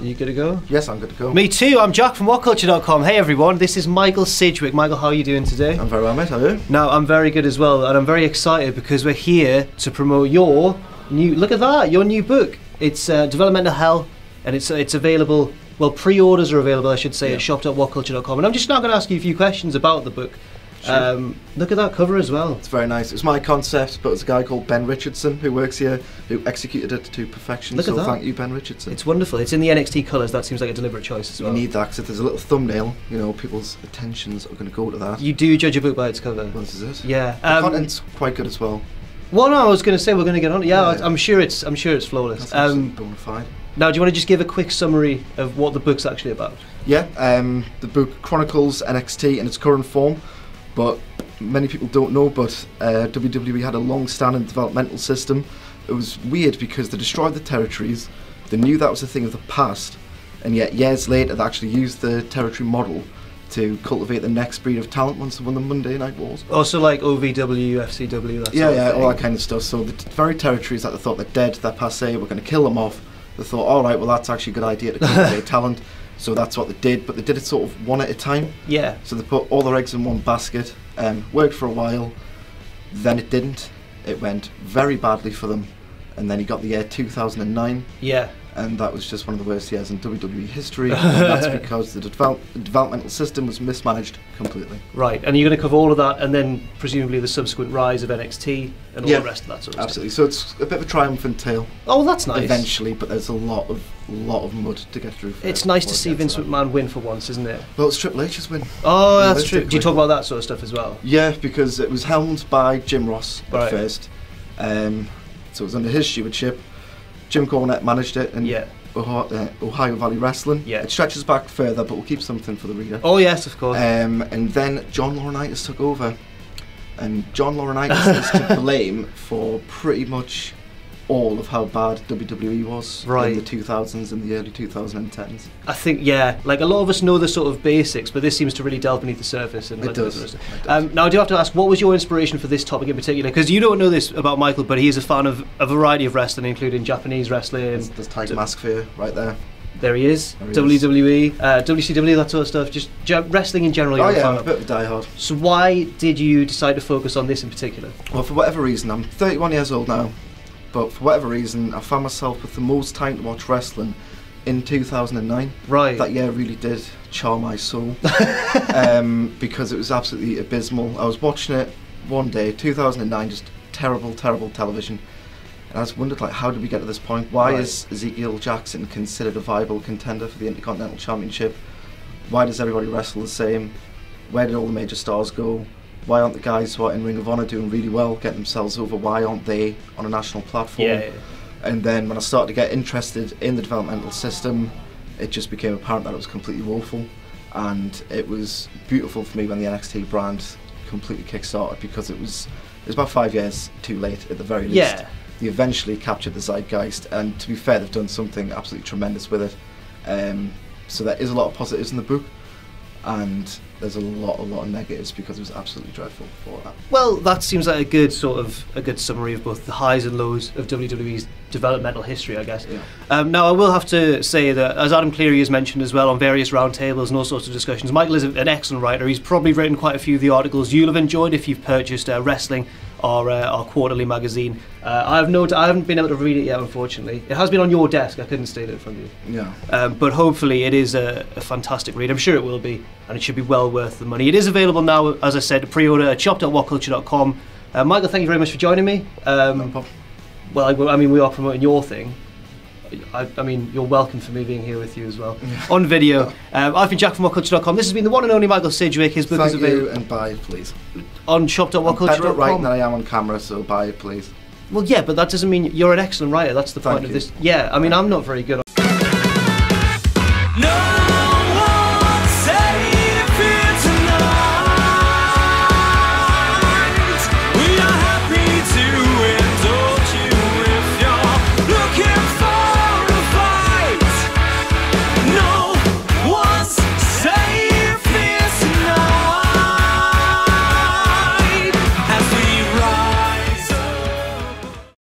Are you good to go? Yes, I'm good to go. Me too, I'm Jack from WhatCulture.com. Hey everyone, this is Michael Sidgwick. Michael, how are you doing today? I'm very well, mate, how are you? Now, I'm very good as well, and I'm very excited because we're here to promote your new, look at that, your new book. It's Developmental Hell, and it's available, well, pre-orders are available, I should say, at shop.whatculture.com. And I'm just now going to ask you a few questions about the book. Sure. Look at that cover as well. It's very nice. It's my concept, but it's a guy called Ben Richardson who works here, who executed it to perfection. Look at that. Thank you, Ben Richardson. It's wonderful. It's in the NXT colours. That seems like a deliberate choice as well. You need that, because if there's a little thumbnail, you know, people's attentions are going to go to that. You do judge a book by its cover. Well, this is it. Yeah. The content's quite good as well. Well, no, I was going to say we're going to get on. Yeah, I'm sure it's flawless. That's absolutely bona fide. Now, do you want to just give a quick summary of what the book's actually about? Yeah, the book chronicles NXT in its current form, but many people don't know, but WWE had a long-standing developmental system. It was weird because they destroyed the territories, they knew that was a thing of the past, and yet years later they actually used the territory model to cultivate the next breed of talent once they won the Monday Night Wars. Also like OVW, FCW, that yeah, all that kind of stuff. So the very territories that they thought they're dead, they're passé, we're going to kill them off, they thought, alright, well that's actually a good idea to cultivate talent. So that's what they did, but they did it sort of one at a time. Yeah. So they put all their eggs in one basket, worked for a while, then it didn't. It went very badly for them, and then he got the year 2009. Yeah. And that was just one of the worst years in WWE history, and that's because the developmental system was mismanaged completely. Right, and you're going to cover all of that, and then presumably the subsequent rise of NXT and all the rest of that sort of absolutely. So it's a bit of a triumphant tale. Oh, that's nice. Eventually, but there's a lot of mud to get through. It's nice to see Vince McMahon win for once, isn't it? Well, it's Triple H's win. Oh, that's true. Do you talk about that sort of stuff as well? Yeah, because it was helmed by Jim Ross at right. first. So it was under his stewardship. Jim Cornette managed it in Ohio Valley Wrestling. Yeah. It stretches back further, but we'll keep something for the reader. Oh yes, of course. And then John Laurinaitis took over, and John Laurinaitis is to blame for pretty much all of how bad WWE was in the 2000s and the early 2010s. I think, yeah, like a lot of us know the sort of basics, but this seems to really delve beneath the surface. And it does. Now I do have to ask, what was your inspiration for this topic in particular? Because you don't know this about Michael, but he is a fan of a variety of wrestling, including Japanese wrestling. There's Tiger Mask for you right there. There he is. WWE, WCW, that sort of stuff. Just wrestling in general. Oh yeah, I'm a bit of a diehard. So why did you decide to focus on this in particular? Well, for whatever reason, I'm 31 years old now. But for whatever reason, I found myself with the most time to watch wrestling in 2009. Right. That year really did charm my soul because it was absolutely abysmal. I was watching it one day, 2009, just terrible, terrible television. And I just wondered, like, how did we get to this point? Why is Ezekiel Jackson considered a viable contender for the Intercontinental Championship? Why does everybody wrestle the same? Where did all the major stars go? Why aren't the guys who are in Ring of Honor doing really well, getting themselves over? Why aren't they on a national platform? Yeah. And then when I started to get interested in the developmental system, it just became apparent that it was completely woeful. And it was beautiful for me when the NXT brand completely kick-started, because it was about 5 years too late at the very least. Yeah. They eventually captured the zeitgeist, and to be fair, they've done something absolutely tremendous with it. So there is a lot of positives in the book, and there's a lot of negatives because it was absolutely dreadful for that. Well, that seems like a good summary of both the highs and lows of WWE's developmental history, I guess. Yeah. Now, I will have to say that, as Adam Cleary has mentioned as well on various roundtables and all sorts of discussions, Michael is an excellent writer. He's probably written quite a few of the articles you'll have enjoyed if you've purchased Wrestling, our quarterly magazine. I haven't been able to read it yet, unfortunately. It has been on your desk. I couldn't state it from you. Yeah. But hopefully it is a fantastic read. I'm sure it will be, and it should be well worth the money. It is available now, as I said, to pre-order at shop.whatculture.com. Michael, thank you very much for joining me. No problem. Well, I mean, we are promoting your thing. I mean, you're welcome for me being here with you as well. On video. I've been Jack from WhatCulture.com. This has been the one and only Michael Sidgwick. His book is available. Thank you, and buy it, please. On shop.whatculture.com. I'm better at writing than I am on camera, so buy it, please. Well, yeah, but that doesn't mean you're an excellent writer. That's the point of this. Yeah, I mean, I'm not very good. No!